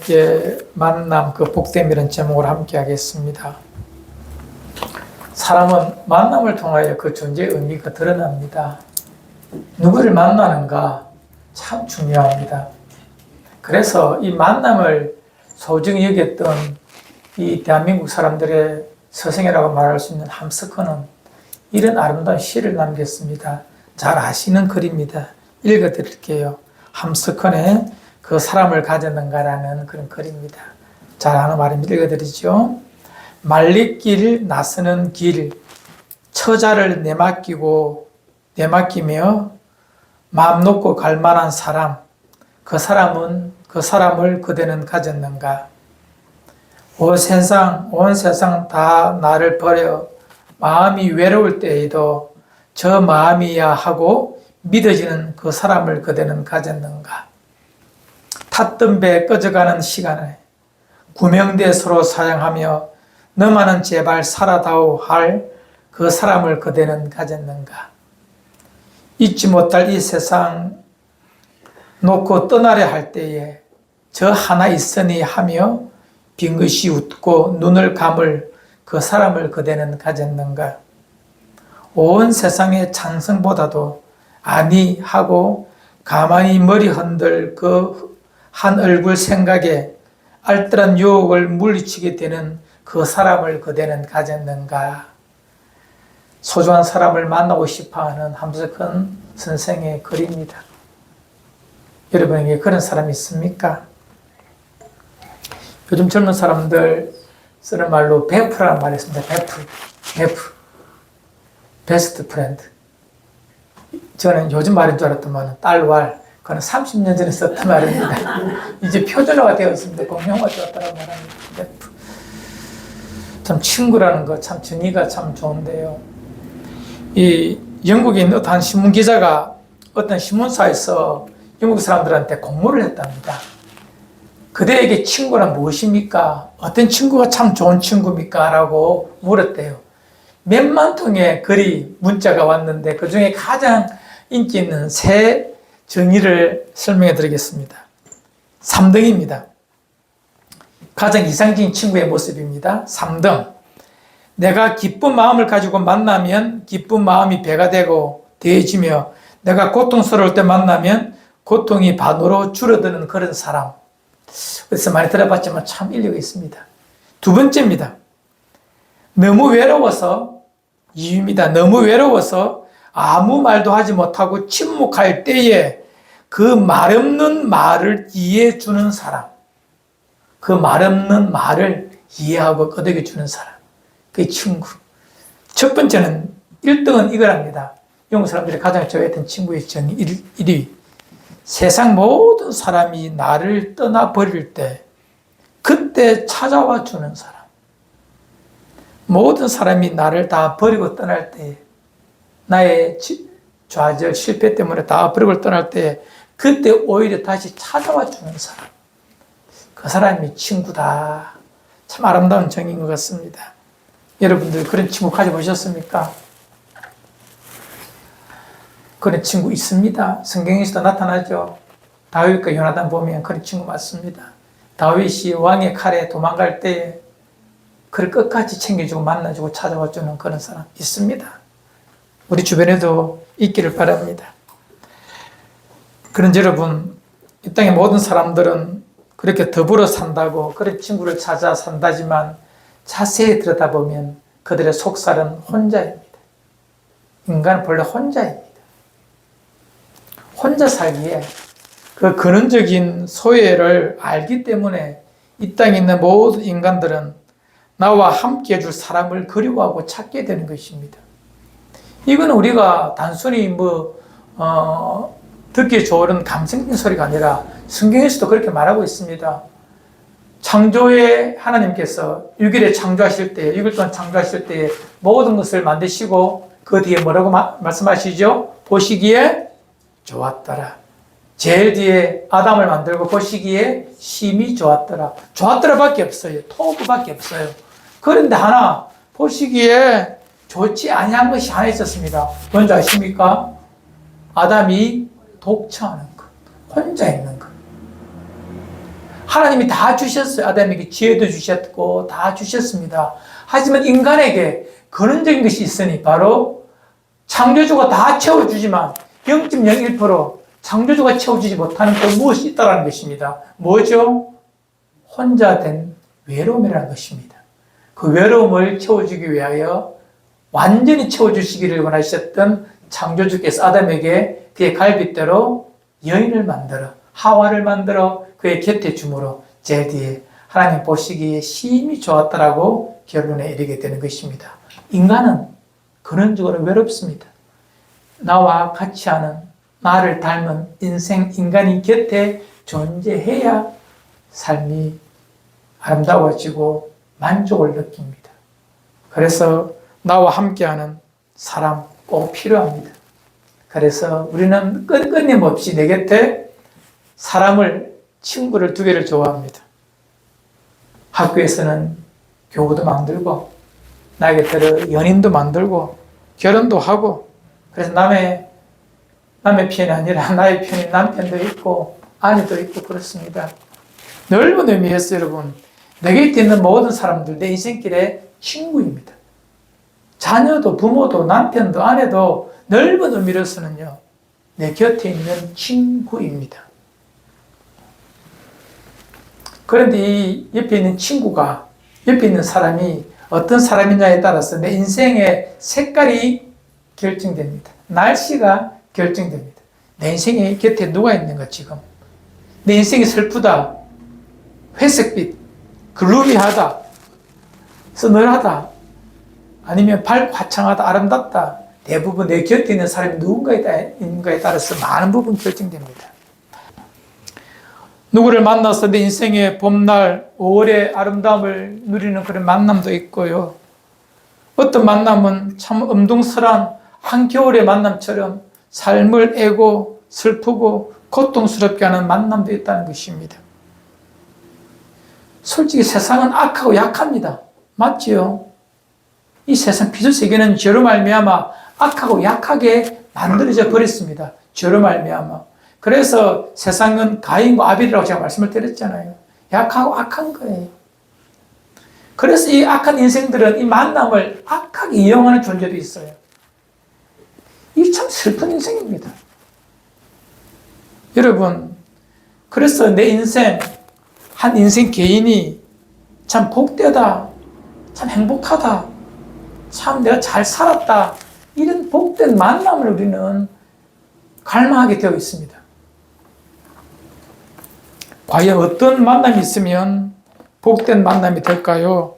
함께 만남 그 복됨이라는 제목으로 함께 하겠습니다. 사람은 만남을 통하여 그 존재의 의미가 드러납니다. 누구를 만나는가 참 중요합니다. 그래서 이 만남을 소중히 여겼던 이 대한민국 사람들의 서생이라고 말할 수 있는 함스커는 이런 아름다운 시를 남겼습니다. 잘 아시는 글입니다. 읽어드릴게요. 함스컨의 그 사람을 가졌는가라는 그런 글입니다. 잘 아는 말입니다. 읽어드리죠. 말리길 나서는 길, 처자를 내맡기며 마음 놓고 갈 만한 사람, 그 사람을 그대는 가졌는가? 온 세상 다 나를 버려 마음이 외로울 때에도 저 마음이야 하고 믿어지는 그 사람을 그대는 가졌는가? 탔던 배 꺼져가는 시간에 구명대 서로 사양하며 너만은 제발 살아다오 할 그 사람을 그대는 가졌는가? 잊지 못할 이 세상 놓고 떠나려 할 때에 저 하나 있으니 하며 빙긋이 웃고 눈을 감을 그 사람을 그대는 가졌는가? 온 세상의 찬성보다도 아니 하고 가만히 머리 흔들 그 한 얼굴 생각에 알뜰한 유혹을 물리치게 되는 그 사람을 그대는 가졌는가? 소중한 사람을 만나고 싶어하는 함석헌 선생의 글입니다. 여러분에게 그런 사람이 있습니까? 요즘 젊은 사람들 쓰는 말로 베프라는 말이 있습니다. 베프. 베스트 프렌드. 저는 요즘 말인 줄 알았더만 딸왈. 그건 30년 전에 썼던 말입니다. 이제 표준어가 되었습니다. 공용어가 되었다고 말합니다. 베프. 참 친구라는 거 참 정의가 참 좋은데요. 이 영국에 있는 어떤 신문 기자가 어떤 신문사에서 영국 사람들한테 공모를 했답니다. 그대에게 친구란 무엇입니까? 어떤 친구가 참 좋은 친구입니까? 라고 물었대요. 몇만 통의 문자가 왔는데 그 중에 가장 인기 있는 세 정의를 설명해 드리겠습니다. 3등입니다. 가장 이상적인 친구의 모습입니다. 3등. 내가 기쁜 마음을 가지고 만나면 기쁜 마음이 배가 되고 더해지며 내가 고통스러울 때 만나면 고통이 반으로 줄어드는 그런 사람. 그래서 많이 들어봤지만 참 일리가 있습니다. 두 번째입니다. 너무 외로워서 아무 말도 하지 못하고 침묵할 때에 그 말 없는 말을 이해해 주는 사람. 그 말 없는 말을 이해하고 끄덕여 주는 사람. 그게 친구. 첫 번째는 1등은 이거랍니다. 영국 사람들이 가장 좋아했던 친구의 정의 1위. 세상 모든 사람이 나를 떠나버릴 때 그때 찾아와 주는 사람. 모든 사람이 나를 다 버리고 떠날 때 나의 좌절, 실패 때문에 다 버리고 떠날 때 그때 오히려 다시 찾아와 주는 사람. 그 사람이 친구다. 참 아름다운 정의인 것 같습니다. 여러분들 그런 친구 가져보셨습니까? 그런 친구 있습니다. 성경에서도 나타나죠. 다윗과 요나단 보면 그런 친구 맞습니다. 다윗이 왕의 칼에 도망갈 때에 그를 끝까지 챙겨주고 만나주고 찾아와주는 그런 사람 있습니다. 우리 주변에도 있기를 바랍니다. 그런 여러분, 이 땅의 모든 사람들은 그렇게 더불어 산다고 그런 친구를 찾아 산다지만 자세히 들여다보면 그들의 속살은 혼자입니다. 인간은 본래 혼자입니다. 혼자 살기에 그 근원적인 소외를 알기 때문에 이 땅에 있는 모든 인간들은 나와 함께 해줄 사람을 그리워하고 찾게 되는 것입니다. 이건 우리가 단순히 듣기 좋은 감성적인 소리가 아니라 성경에서도 그렇게 말하고 있습니다. 창조의 하나님께서 6일에 창조하실 때, 6일 동안 창조하실 때 모든 것을 만드시고 그 뒤에 뭐라고 말씀하시죠? 보시기에 좋았더라. 제일 뒤에 아담을 만들고 보시기에 심히 좋았더라. 좋았더라 밖에 없어요. 토부밖에 없어요. 그런데 하나 보시기에 좋지 아니한 것이 하나 있었습니다. 뭔지 아십니까? 아담이 독처하는 것, 혼자 있는 것. 하나님이 다 주셨어요. 아담에게 지혜도 주셨고 다 주셨습니다. 하지만 인간에게 근원적인 것이 있으니 바로 창조주가 다 채워주지만 0.01% 창조주가 채워주지 못하는 또 무엇이 있다는 것입니다. 뭐죠? 혼자 된 외로움이라는 것입니다. 그 외로움을 채워주기 위하여 완전히 채워주시기를 원하셨던 창조주께서 아담에게 그의 갈빗대로 여인을 만들어 하와를 만들어 그의 곁에 주므로 제 뒤에 하나님 보시기에 심히 좋았다라고 결론에 이르게 되는 것입니다. 인간은 근원적으로 외롭습니다. 나와 같이 하는 나를 닮은 인간이 곁에 존재해야 삶이 아름다워지고 만족을 느낍니다. 그래서 나와 함께하는 사람 꼭 필요합니다. 그래서 우리는 끊임없이 내 곁에 친구를 두 개를 좋아합니다. 학교에서는 교우도 만들고 나에게 들어 연인도 만들고 결혼도 하고 그래서 남의 편이 아니라 나의 편인 남편도 있고 아내도 있고 그렇습니다. 넓은 의미에서 여러분 내 곁에 있는 모든 사람들 내 인생길의 친구입니다. 자녀도 부모도 남편도 아내도 넓은 의미로서는요 내 곁에 있는 친구입니다. 그런데 이 옆에 있는 친구가 옆에 있는 사람이 어떤 사람이냐에 따라서 내 인생의 색깔이 결정됩니다. 날씨가 결정됩니다. 내 인생의 곁에 누가 있는가 지금. 내 인생이 슬프다. 회색빛. 글루비하다. 서늘하다. 아니면 밝고 화창하다. 아름답다. 대부분 내 곁에 있는 사람이 누군가에 따라서 많은 부분 결정됩니다. 누구를 만나서 내 인생의 봄날, 5월의 아름다움을 누리는 그런 만남도 있고요. 어떤 만남은 참 엄동설한 한겨울의 만남처럼 삶을 애고 슬프고 고통스럽게 하는 만남도 있다는 것입니다. 솔직히 세상은 악하고 약합니다. 맞지요? 이 세상 피조세계는 죄로 말미암아 악하고 약하게 만들어져 버렸습니다. 죄로 말미암아. 그래서 세상은 가인과 아벨이라고 제가 말씀을 드렸잖아요. 약하고 악한 거예요. 그래서 이 악한 인생들은 이 만남을 악하게 이용하는 존재도 있어요. 이게 참 슬픈 인생입니다. 여러분, 그래서 내 인생, 한 인생 개인이 참 복되다, 참 행복하다, 참 내가 잘 살았다, 이런 복된 만남을 우리는 갈망하게 되어 있습니다. 과연 어떤 만남이 있으면 복된 만남이 될까요?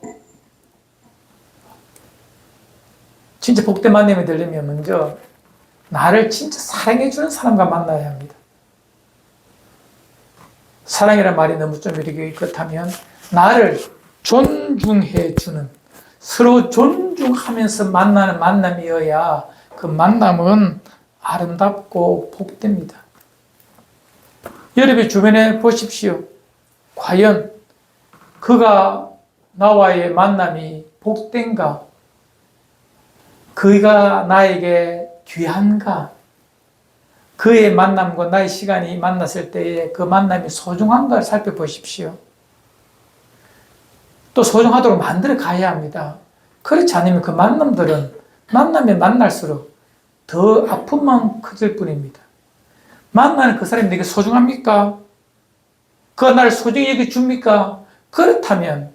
진짜 복된 만남이 되려면 먼저 나를 진짜 사랑해주는 사람과 만나야 합니다. 사랑이란 말이 너무 좀 이렇게 그렇다면 나를 존중해주는, 서로 존중하면서 만나는 만남이어야 그 만남은 아름답고 복됩니다. 여러분 주변에 보십시오. 과연 그가 나와의 만남이 복된가? 그가 나에게 귀한가? 그의 만남과 나의 시간이 만났을 때에 그 만남이 소중한가를 살펴보십시오. 또 소중하도록 만들어 가야 합니다. 그렇지 않으면 그 만남들은 만나면 만날수록 더 아픔만 커질 뿐입니다. 만나는 그 사람이 내게 소중합니까? 그가 나를 소중히 여겨줍니까? 그렇다면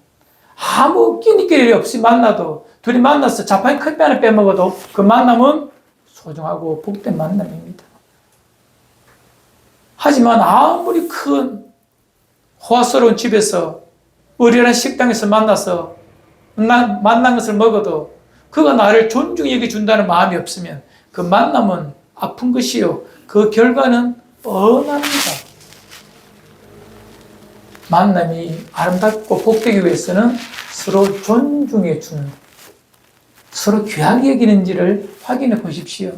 아무 끼니끼리 없이 만나도 둘이 만나서 자판기 커피 하나 빼먹어도 그 만남은 소중하고 복된 만남입니다. 하지만 아무리 큰 호화스러운 집에서 의리한 식당에서 만나서 만난 것을 먹어도 그가 나를 존중히 여겨준다는 마음이 없으면 그 만남은 아픈 것이요. 그 결과는 뻔합니다. 만남이 아름답고 복되기 위해서는 서로 존중해주는, 서로 귀하게 여기는지를 확인해 보십시오.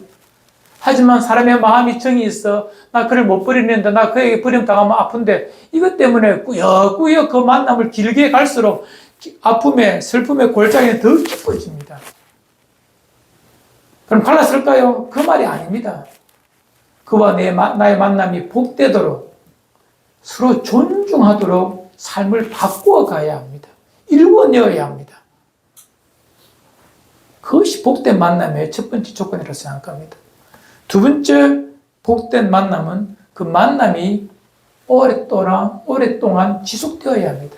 하지만 사람의 마음이 정이 있어 나 그를 못 버리는데 나 그에게 버림당하면 아픈데 이것 때문에 꾸역꾸역 그 만남을 길게 갈수록 아픔에 슬픔의 골짜기는 더 깊어집니다. 그럼 갈랐을까요? 그 말이 아닙니다. 그와 나의 만남이 복되도록 서로 존중하도록 삶을 바꾸어 가야 합니다. 일궈내어야 합니다. 그것이 복된 만남의 첫 번째 조건이라고 생각합니다. 두 번째 복된 만남은 그 만남이 오랫동안 지속되어야 합니다.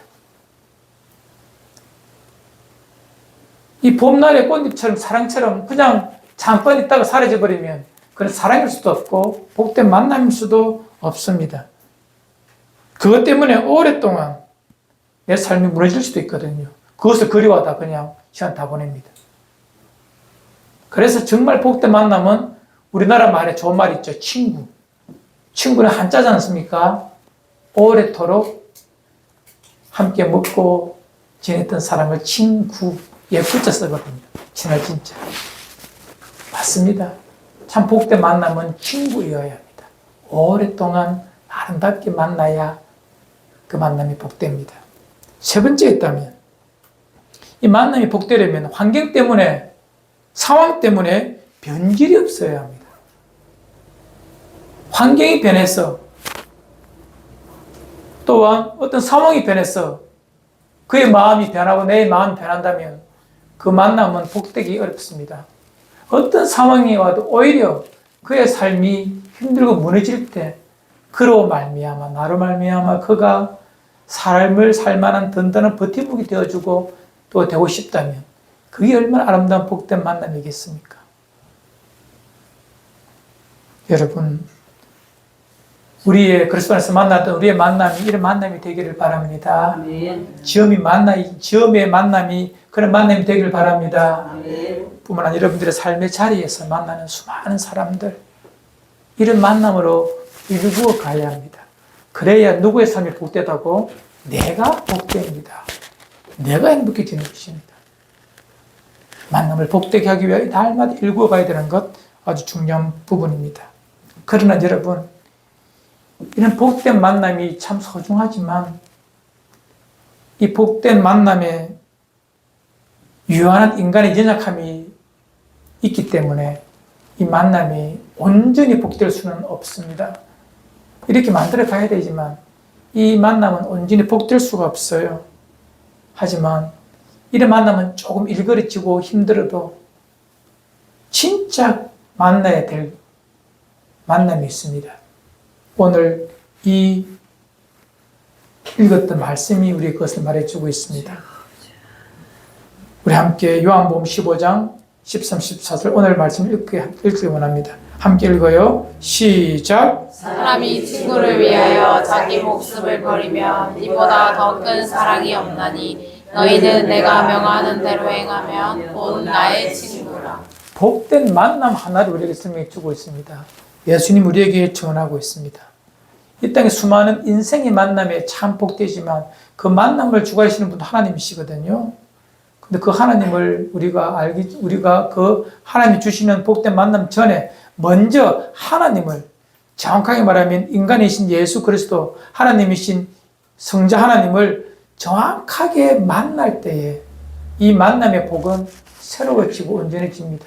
이 봄날의 꽃잎처럼 사랑처럼 그냥 잠깐 있다가 사라져버리면 그건 사랑일 수도 없고 복된 만남일 수도 없습니다. 그것 때문에 오랫동안 내 삶이 무너질 수도 있거든요. 그것을 그리워하다 그냥 시간 다 보냅니다. 그래서 정말 복된 만남은 우리나라 말에 좋은 말 있죠. 친구. 친구는 한자지 않습니까? 오래도록 함께 먹고 지냈던 사람을 친구, 예쁘게 쓰거든요. 친할 진짜. 맞습니다. 참 복된 만남은 친구여야 합니다. 오랫동안 아름답게 만나야 그 만남이 복됩니다. 세 번째 있다면 이 만남이 복되려면 환경 때문에 상황 때문에 변질이 없어야 합니다. 환경이 변해서 또한 어떤 상황이 변해서 그의 마음이 변하고 내 마음이 변한다면 그 만남은 복되기 어렵습니다. 어떤 상황이 와도 오히려 그의 삶이 힘들고 무너질 때 그로 말미암아 나로 말미암아 그가 삶을 살만한 든든한 버팀목이 되어주고 또 되고 싶다면 그게 얼마나 아름다운 복된 만남이겠습니까? 여러분, 우리의 그리스도 안에서 만났던 우리의 만남이 이런 만남이 되기를 바랍니다. 지엄의 만남이 그런 만남이 되기를 바랍니다. 뿐만 아니라 여러분들의 삶의 자리에서 만나는 수많은 사람들 이런 만남으로 일구어 가야 합니다. 그래야 누구의 삶이 복되다고? 내가 복됩니다. 내가 행복해지는 것입니다. 만남을 복되게 하기 위해 날마다 일구어 가야 되는 것 아주 중요한 부분입니다. 그러나 여러분, 이런 복된 만남이 참 소중하지만 이 복된 만남에 유한한 인간의 연약함이 있기 때문에 이 만남이 온전히 복될 수는 없습니다. 이렇게 만들어 가야 되지만 이 만남은 온전히 복될 수가 없어요. 하지만 이런 만남은 조금 일그러지고 힘들어도 진짜 만나야 될 만남이 있습니다. 오늘 이 읽었던 말씀이 우리 그것을 말해주고 있습니다. 우리 함께 요한복음 15장 13, 14절 오늘 말씀 읽기 원합니다. 함께 읽어요. 시작. 사람이 친구를 위하여 자기 목숨을 버리면 이보다 더 큰 사랑이 없나니 너희는 내가 명하는 대로 행하면 곧 나의 친구라. 복된 만남 하나를 우리에게 설명해 주고 있습니다. 예수님 우리에게 전하고 있습니다. 이 땅에 수많은 인생의 만남에 참 복되지만 그 만남을 주관하시는 분도 하나님이시거든요. 근데 그 하나님을 우리가 그 하나님이 주시는 복된 만남 전에 먼저 하나님을 정확하게 말하면 인간이신 예수 그리스도 하나님이신 성자 하나님을 정확하게 만날 때에 이 만남의 복은 새로워지고 온전해집니다.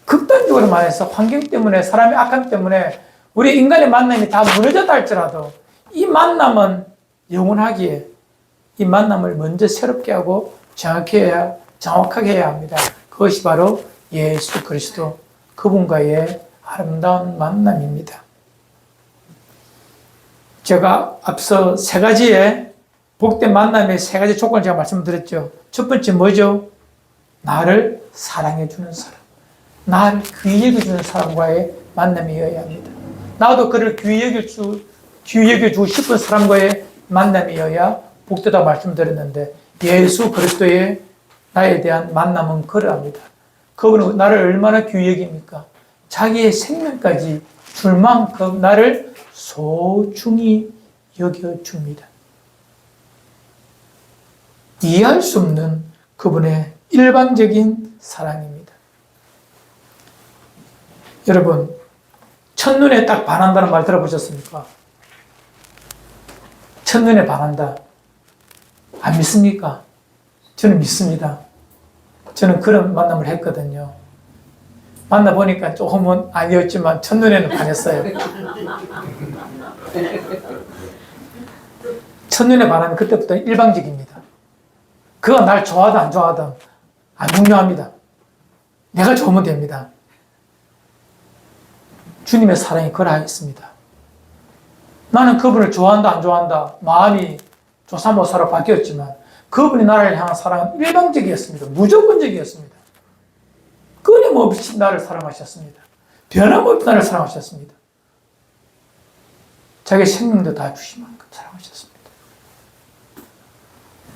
극단적으로 말해서 환경 때문에 사람의 악함 때문에 우리 인간의 만남이 다 무너졌다 할지라도 이 만남은 영원하기에 이 만남을 먼저 새롭게 하고 정확하게 해야 합니다. 그것이 바로 예수 그리스도 그분과의 아름다운 만남입니다. 제가 앞서 세 가지의 복된 만남의 세 가지 조건을 제가 말씀드렸죠. 첫 번째 뭐죠? 나를 사랑해주는 사람, 나를 귀히 여겨주는 사람과의 만남이어야 합니다. 나도 그를 귀히 여겨주고 싶은 사람과의 만남이어야 복되다고 말씀드렸는데 예수 그리스도의 나에 대한 만남은 그러합니다. 그분은 나를 얼마나 귀히 여깁니까? 자기의 생명까지 줄 만큼 나를 소중히 여겨줍니다. 이해할 수 없는 그분의 일반적인 사랑입니다. 여러분, 첫눈에 딱 반한다는 말 들어보셨습니까? 첫눈에 반한다. 안 믿습니까? 저는 믿습니다. 저는 그런 만남을 했거든요. 만나보니까 조금은 아니었지만 첫눈에는 반했어요. 첫눈에 반하면 그때부터 일방적입니다. 그가 날 좋아하든 안 좋아하든 안 중요합니다. 내가 좋으면 됩니다. 주님의 사랑이 그러하였습니다. 나는 그분을 좋아한다 안 좋아한다 마음이 조사모사로 바뀌었지만 그분이 나를 향한 사랑은 일방적이었습니다. 무조건적이었습니다. 끊임없이 나를 사랑하셨습니다. 변함없이 나를 사랑하셨습니다. 자기 생명도 다 주신 만큼 사랑하셨습니다.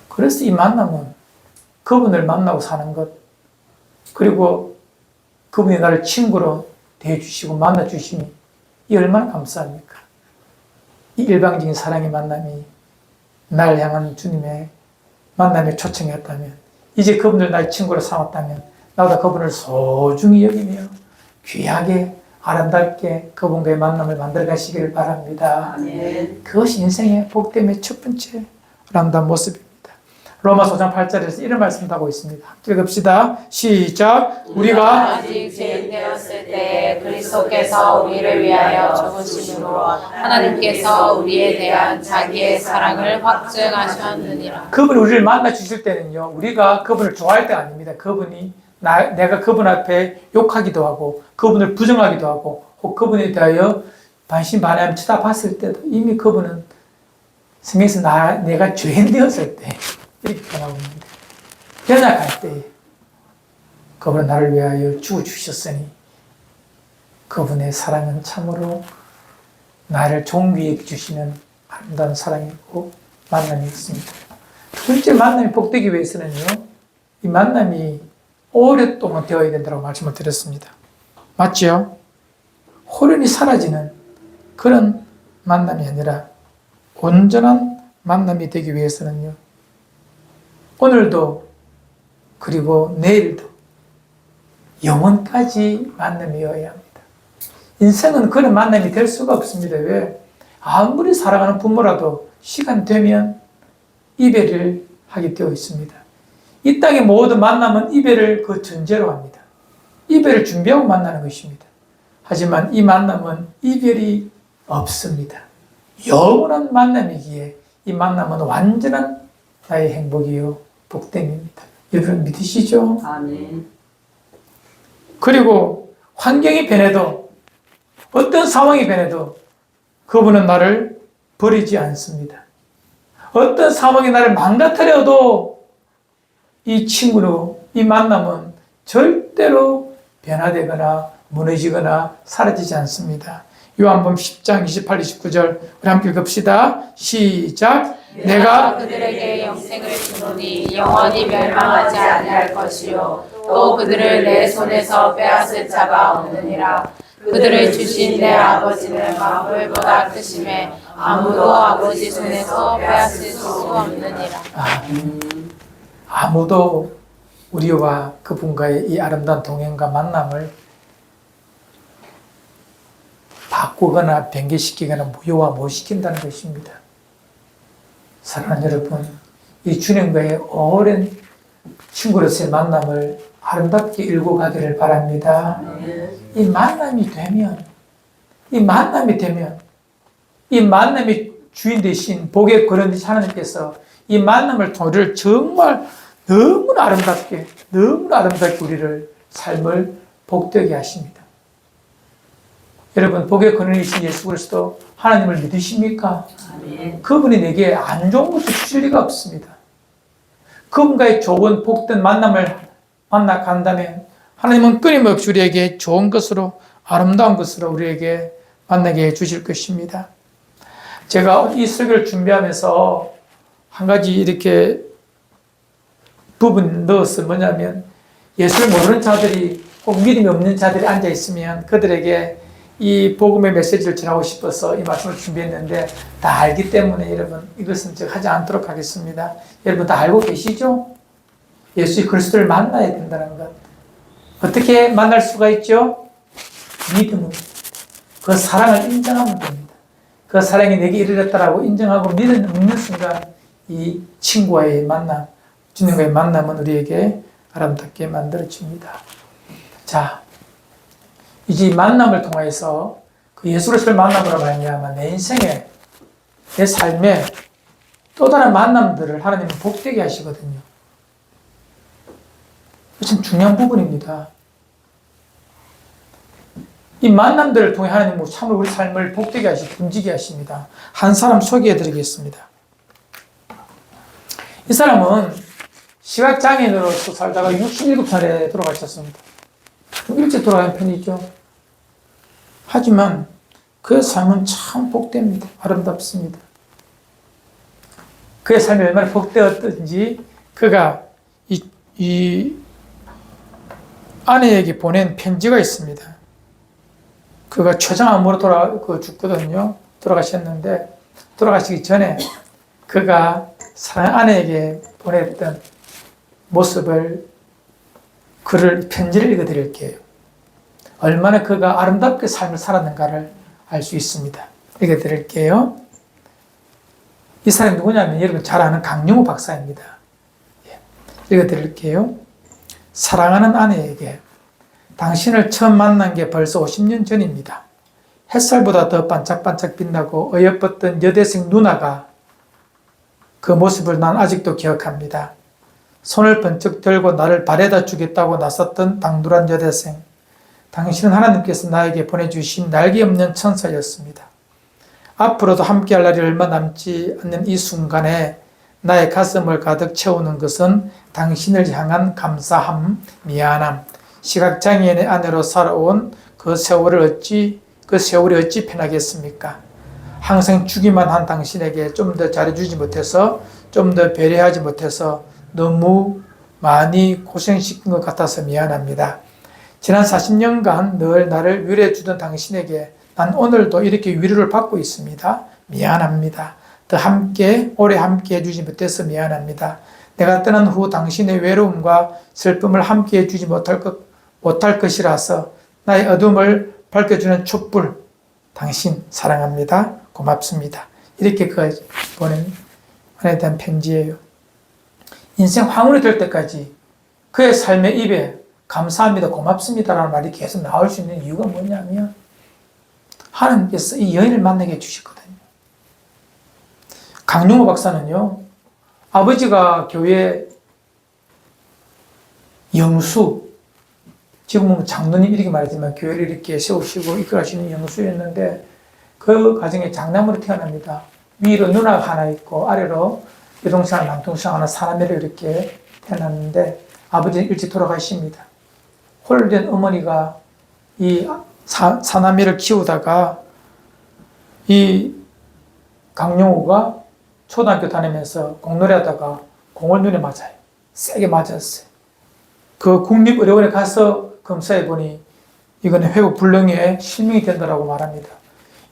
그래서 이 만남은 그분을 만나고 사는 것, 그리고 그분이 나를 친구로 대해주시고 만나주심이 이 얼마나 감사합니까? 이 일방적인 사랑의 만남이 날 향한 주님의 만남의 초청이었다면, 이제 그분을 나의 친구로 삼았다면 나도 그분을 소중히 여기며 귀하게 아름답게 그분과의 만남을 만들어 가시기를 바랍니다. 그것이 인생의 복됨의 첫 번째 아름다운 모습입니다. 로마서 5장 8절에서 이런 말씀을 하고 있습니다. 읽읍시다. 시작. 우리가 아직 죄인 되었을 때 그리스도께서 우리를 위하여 죽으심으로 하나님께서 우리에 대한 자기의 사랑을 확증하셨느니라. 그분이 우리를 만나 주실 때는요, 우리가 그분을 좋아할 때가 아닙니다. 그분이 내가 그분 앞에 욕하기도 하고 그분을 부정하기도 하고 혹 그분에 대하여 반신반의하며 쳐다봤을 때도 이미 그분은 성경에서 내가 죄인 되었을 때 이렇게 변하고 있는데, 연약할 때 그분은 나를 위하여 죽어주셨으니 그분의 사랑은 참으로 나를 존귀해 주시는 아름다운 사랑이고 만남이 있습니다. 두 번째 만남이 복되기 위해서는요, 이 만남이 오랫동안 되어야 된다고 말씀을 드렸습니다. 맞죠? 호련히 사라지는 그런 만남이 아니라 온전한 만남이 되기 위해서는요, 오늘도 그리고 내일도 영원까지 만남이어야 합니다. 인생은 그런 만남이 될 수가 없습니다. 왜? 아무리 사랑하는 부모라도 시간 되면 이별을 하게 되어 있습니다. 이 땅의 모든 만남은 이별을 그 전제로 합니다. 이별을 준비하고 만나는 것입니다. 하지만 이 만남은 이별이 없습니다. 영원한 만남이기에 이 만남은 완전한 나의 행복이요 복됨입니다. 여러분 믿으시죠? 아멘. 그리고 환경이 변해도 어떤 상황이 변해도 그분은 나를 버리지 않습니다. 어떤 상황이 나를 망가뜨려도 이 친구로 이 만남은 절대로 변화되거나 무너지거나 사라지지 않습니다. 요한복음 10장 28, 29절 우리 함께 읽읍시다. 시작. 내가 그들에게 영생을 주노니 영원히 멸망하지 아니할 것이요 또 그들을 내 손에서 빼앗을 자가 없느니라. 그들을 주신 내 아버지는 만물보다 크심에 아무도 아버지 손에서 빼앗을 수 없느니라. 아무도 우리와 그분과의 이 아름다운 동행과 만남을 바꾸거나 변개시키거나 무효화 못 시킨다는 것입니다. 사랑하는 여러분, 이 주님과의 오랜 친구로서의 만남을 아름답게 일고 가기를 바랍니다. 이 만남이 되면, 이 만남이 주인 되신 복의 근원이신 하나님께서 이 만남을 통해 정말 너무나 아름답게 우리를 삶을 복되게 하십니다. 여러분, 복의 근원이신 예수 그리스도 하나님을 믿으십니까? 아멘. 그분이 내게 안 좋은 것을 주실 리가 없습니다. 그분과의 좋은 복된 만남을 만나 간다면 하나님은 끊임없이 우리에게 좋은 것으로 아름다운 것으로 우리에게 만나게 해 주실 것입니다. 제가 이 설교를 준비하면서 한 가지 이렇게 부분 넣었어. 뭐냐면 예수를 모르는 자들이 꼭 믿음이 없는 자들이 앉아 있으면 그들에게 이 복음의 메시지를 전하고 싶어서 이 말씀을 준비했는데 다 알기 때문에 여러분 이것은 제가 하지 않도록 하겠습니다. 여러분 다 알고 계시죠? 예수 그리스도를 만나야 된다는 것. 어떻게 만날 수가 있죠? 믿음으로. 그 사랑을 인정하면 됩니다. 그 사랑이 내게 이르렀다라고 인정하고 믿는 순간 이 친구와의 만남, 주님과의 만남은 우리에게 아름답게 만들어집니다. 자, 이제 이 만남을 통해서 그 예수 그리스도를 만남으로 말미암아 내 인생에, 내 삶에 또 다른 만남들을 하나님은 복되게 하시거든요. 참 중요한 부분입니다. 이 만남들을 통해 하나님은 참으로 우리 삶을 복되게 하시고 분지게 하십니다. 한 사람 소개해 드리겠습니다. 이 사람은 시각장애인으로서 살다가 67살에 돌아가셨습니다. 좀 일찍 돌아간 편이죠. 하지만 그의 삶은 참 복됩니다. 아름답습니다. 그의 삶이 얼마나 복되었던지 그가 이 아내에게 보낸 편지가 있습니다. 그가 췌장암으로 죽거든요. 돌아가셨는데 돌아가시기 전에 그가 사랑 아내에게 보냈던 모습을 글을 편지를 읽어드릴게요. 얼마나 그가 아름답게 삶을 살았는가를 알 수 있습니다. 읽어드릴게요. 이 사람이 누구냐면 여러분 잘 아는 강용호 박사입니다. 읽어드릴게요. 사랑하는 아내에게 당신을 처음 만난 게 벌써 50년 전입니다. 햇살보다 더 반짝반짝 빛나고 어여뻤던 여대생 누나가 그 모습을 난 아직도 기억합니다. 손을 번쩍 들고 나를 발에다 주겠다고 나섰던 당돌한 여대생. 당신은 하나님께서 나에게 보내주신 날개 없는 천사였습니다. 앞으로도 함께할 날이 얼마 남지 않는 이 순간에 나의 가슴을 가득 채우는 것은 당신을 향한 감사함, 미안함, 시각장애인의 아내로 살아온 그 세월이 어찌 편하겠습니까? 항상 주기만 한 당신에게 좀 더 잘해주지 못해서, 좀 더 배려하지 못해서 너무 많이 고생시킨 것 같아서 미안합니다. 지난 40년간 늘 나를 위로해주던 당신에게 난 오늘도 이렇게 위로를 받고 있습니다. 미안합니다. 오래 함께 해주지 못해서 미안합니다. 내가 떠난 후 당신의 외로움과 슬픔을 함께 해주지 못할 것이라서 나의 어둠을 밝혀주는 촛불, 당신 사랑합니다. 고맙습니다. 이렇게 그가 보낸 아내에 대한 편지예요. 인생 황혼이 될 때까지 그의 삶의 입에 감사합니다, 고맙습니다라는 말이 계속 나올 수 있는 이유가 뭐냐면 하나님께서 이 여인을 만나게 해주셨거든요. 강용호 박사는요, 아버지가 교회 영수, 지금은 장로님 이렇게 말하지만 교회를 이렇게 세우시고 이끌어가시는 영수였는데 그 가정에 장남으로 태어납니다. 위로 누나가 하나 있고 아래로 여동생, 남동생 하나, 사남매로 이렇게 태어났는데 아버지는 일찍 돌아가십니다. 홀된 어머니가 이 사남매를 키우다가 이 강용호가 초등학교 다니면서 공놀이 하다가 공을 눈에 맞아요. 세게 맞았어요. 그 국립의료원에 가서 검사해 보니 이거는 회복 불능에 실명이 된다라고 말합니다.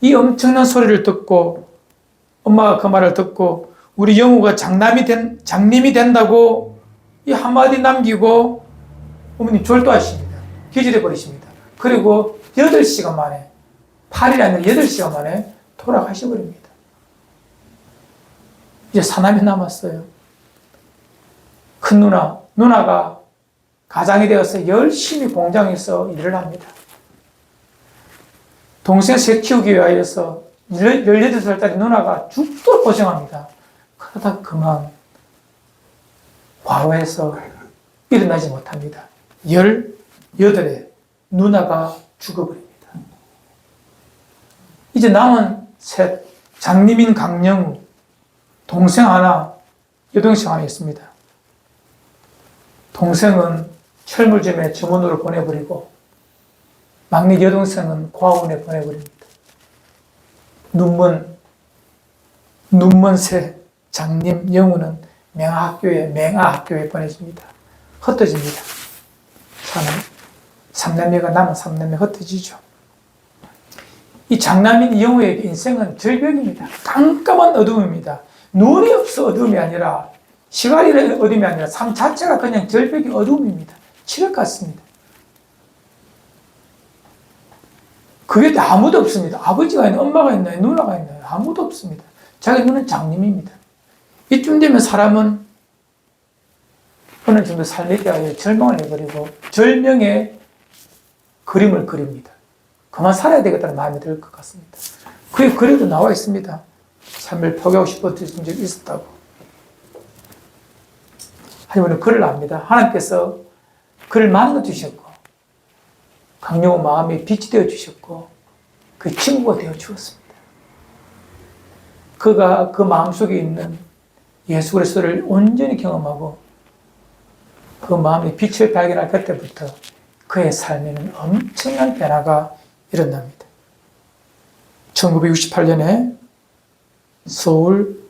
이 엄청난 소리를 듣고 엄마가 그 말을 듣고 우리 영우가 장님이 된다고 이 한마디 남기고 어머니 졸도하십니다. 기절해 버리십니다. 그리고 8시간 만에 8일이 아니라 8시간 만에 돌아가셔버립니다. 이제 사남이 남았어요. 큰 누나가 가장이 되어서 열심히 공장에서 일을 합니다. 동생 셋 키우기 위하여서 18살짜리 누나가 죽도록 고생합니다. 그러다 그만 과로해서 일어나지 못합니다. 18에 누나가 죽어버립니다. 이제 남은 셋, 장님인 강영우, 동생 하나, 여동생 하나 있습니다. 동생은 철물점에 점원으로 보내버리고 막내 여동생은 고아원에 보내버립니다. 눈먼 새 장님 영우는 맹아학교에 보내집니다. 흩어집니다. 남은 삼남매 흩어지죠. 이 장남인 영우에게 인생은 절벽입니다. 깜깜한 어둠입니다. 눈이 없어 어둠이 아니라 시간이 어둠이 아니라 삶 자체가 그냥 절벽의 어둠입니다. 칠흑 같습니다. 그게 아무도 없습니다. 아버지가 있나요? 엄마가 있나요? 누나가 있나요? 아무도 없습니다. 자기 눈은 장님입니다. 이쯤 되면 사람은 어느 정도 삶에 대하여 절망을 해버리고 절명의 그림을 그립니다. 그만 살아야 되겠다는 마음이 들 것 같습니다. 그의 글에도 나와 있습니다. 삶을 포기하고 싶었던 적이 있었다고. 하지만 그를 압니다. 하나님께서 그를 만나 주셨고, 강용호 마음이 빛이 되어 주셨고, 그 친구가 되어 주었습니다. 그가 그 마음속에 있는 예수 그리스도를 온전히 경험하고 그 마음의 빛을 발견할 그때부터 그의 삶에는 엄청난 변화가 일어납니다. 1968년에 서울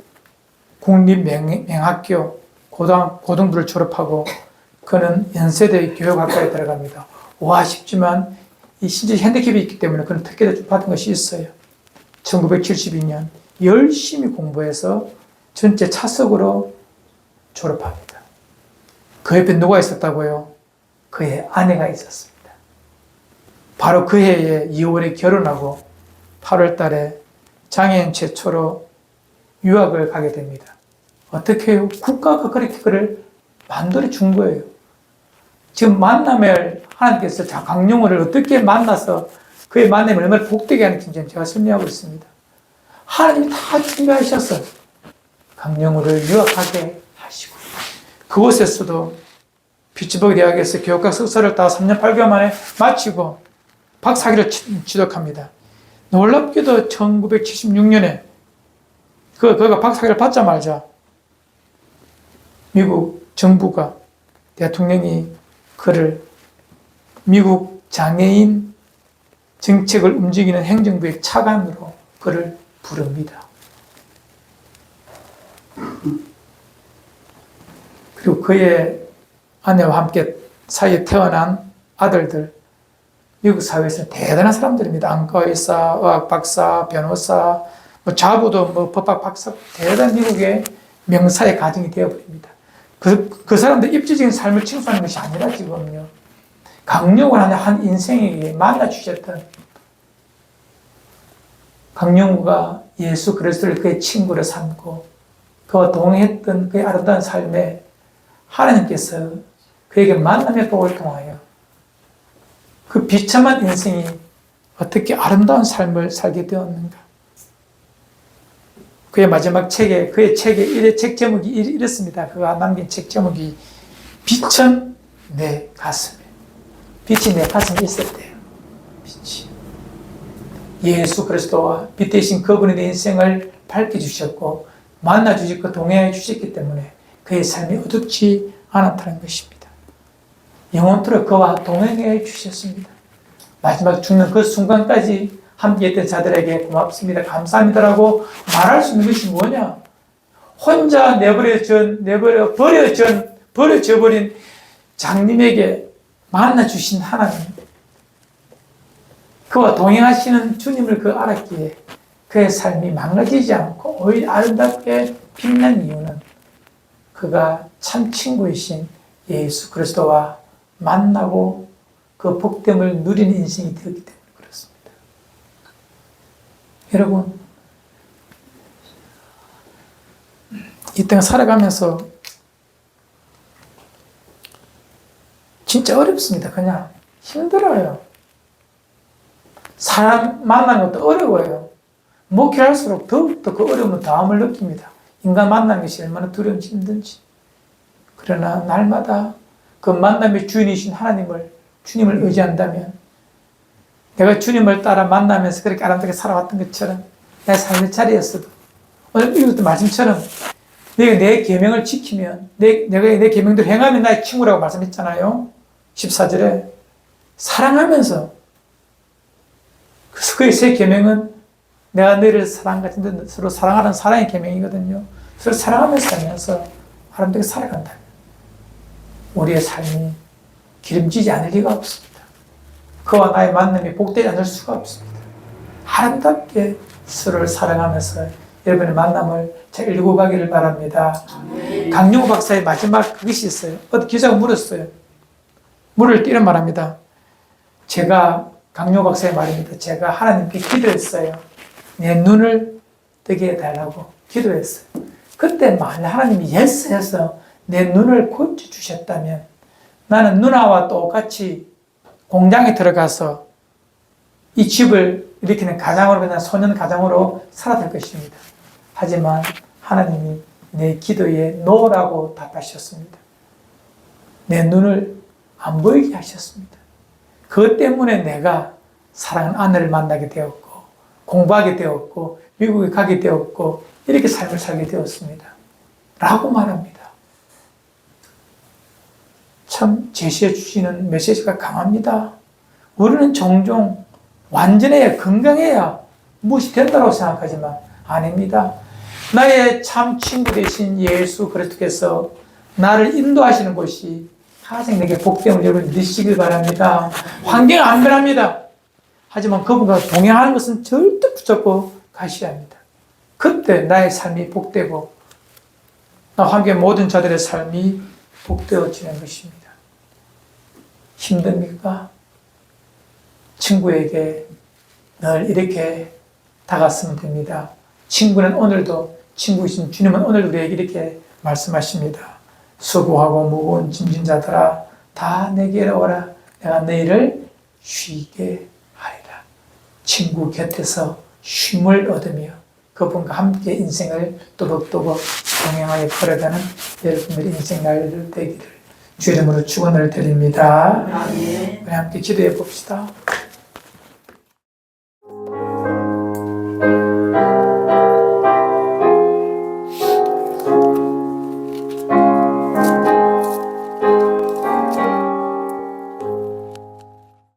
국립명학교 고등부를 졸업하고 그는 연세대 교육학과에 들어갑니다. 와 싶지만 이 신체 핸디캡이 있기 때문에 그는 특혜를 받은 것이 있어요. 1972년 열심히 공부해서 전체 차석으로 졸업합니다. 그 옆에 누가 있었다고요? 그의 아내가 있었습니다. 바로 그 해에 2월에 결혼하고 8월 달에 장애인 최초로 유학을 가게 됩니다. 어떻게 해요? 국가가 그렇게 그를 만들어 준 거예요. 지금 만남을 하나님께서 강용호를 어떻게 만나서 그의 만남을 얼마나 복되게 하는지 제가 설명하고 있습니다. 하나님이 다 준비하셨어요. 강용호를 유학하게 하시고 그곳에서도 피츠버그 대학에서 교육학 석사를 따 3년 8개월 만에 마치고 박사학위를 취득합니다. 놀랍게도 1976년에 그가 박사학위를 받자마자 미국 정부가 대통령이 그를 미국 장애인 정책을 움직이는 행정부의 차관으로 그를 부릅니다. 그리고 그의 아내와 함께 사이에 태어난 아들들, 미국 사회에서는 대단한 사람들입니다. 안과의사, 의학 박사, 변호사, 자부도 법학 박사, 대단한 미국의 명사의 가정이 되어버립니다. 그 사람들 입지적인 삶을 칭송하는 것이 아니라 지금요. 강용을 한 인생에게 만나 주셨던 강용우가 예수 그리스도를 그의 친구로 삼고 그와 동행했던 그의 아름다운 삶에 하나님께서 그에게 만남의 복을 통하여 그 비참한 인생이 어떻게 아름다운 삶을 살게 되었는가. 그의 마지막 책에, 그의 책의 책 제목이 이렇습니다. 그가 남긴 책 제목이 빛은 내 가슴에. 빛이 내 가슴에 있을 때요. 빛이. 예수 그리스도와 빛 대신 그분의 내 인생을 밝혀주셨고 만나주시고 동행해 주셨기 때문에 그의 삶이 어둡지 않았다는 것입니다. 영원토록 그와 동행해 주셨습니다. 마지막 죽는 그 순간까지 함께했던 자들에게 고맙습니다, 감사합니다라고 말할 수 있는 것이 뭐냐? 혼자 버려져버린 장님에게 만나주신 하나님, 그와 동행하시는 주님을 그 알았기에 그의 삶이 망가지지 않고 오히려 아름답게 빛난 이유는 그가 참 친구이신 예수 그리스도와 만나고 그 복됨을 누리는 인생이 되었기 때문에 그렇습니다. 여러분, 이 땅을 살아가면서 진짜 어렵습니다. 그냥 힘들어요. 사람 만나는 것도 어려워요. 목회를 할수록 더욱더 그 어려움은 다음을 느낍니다. 인간 만나는 것이 얼마나 두려운지 힘든지. 그러나 날마다 그 만남의 주인이신 주님을 의지한다면 내가 주님을 따라 만나면서 그렇게 아름답게 살아왔던 것처럼 내 삶의 자리에서도 오늘 이것도 말씀처럼 내가 내 계명을 지키면 내가 내 계명대로 행하면 나의 친구라고 말씀했잖아요. 14절에 사랑하면서 그의 새 계명은 내가 너희를 사랑같이 서로 사랑하는 사랑의 계명이거든요. 서로 사랑하면서 살면서 아름답게 살아간다. 우리의 삶이 기름지지 않을 리가 없습니다. 그와 나의 만남이 복되지 않을 수가 없습니다. 아름답게 서로를 사랑하면서 여러분의 만남을 잘 읽고 가기를 바랍니다. 강용호 박사의 마지막 그것이 있어요. 어떤 기자가 물었어요. 물을 띄려 말합니다. 강용호 박사의 말입니다. 제가 하나님께 기도했어요. 내 눈을 뜨게 해달라고 기도했어요. 그때 만약 하나님이 예스 해서 내 눈을 고쳐주셨다면 나는 누나와 똑같이 공장에 들어가서 이 집을 일으키는 가장으로, 그냥 소년 가장으로 살아갈 것입니다. 하지만 하나님이 내 기도에 노라고 답하셨습니다. 내 눈을 안 보이게 하셨습니다. 그것 때문에 내가 사랑하는 아내를 만나게 되었고, 공부하게 되었고, 미국에 가게 되었고, 이렇게 삶을 살게 되었습니다. 라고 말합니다. 참 제시해 주시는 메시지가 강합니다. 우리는 종종 완전해야, 건강해야 무엇이 된다고 생각하지만 아닙니다. 나의 참 친구 되신 예수 그리스도께서 나를 인도하시는 곳이 가장 내게 복됨을 여러분 믿으시길 바랍니다. 환경은 안 변합니다. 하지만 그분과 동행하는 것은 절대 붙잡고 가셔야 합니다. 그때 나의 삶이 복되고 나 환경의 모든 자들의 삶이 복되어지는 것입니다. 힘듭니까? 친구에게 늘 이렇게 다가서면 됩니다. 친구는 오늘도, 친구이신 주님은 오늘도 우리에게 이렇게 말씀하십니다. 수고하고 무거운 짐진 자들아 다 내게 오라. 내가 너희를 쉬게 하리라. 친구 곁에서 쉼을 얻으며 그분과 함께 인생을 또박또박 동행하여 걸어가는 여러분들의 인생 날 되기를 주 이름으로 축원을 드립니다. 아멘. 우리 함께 기도해 봅시다.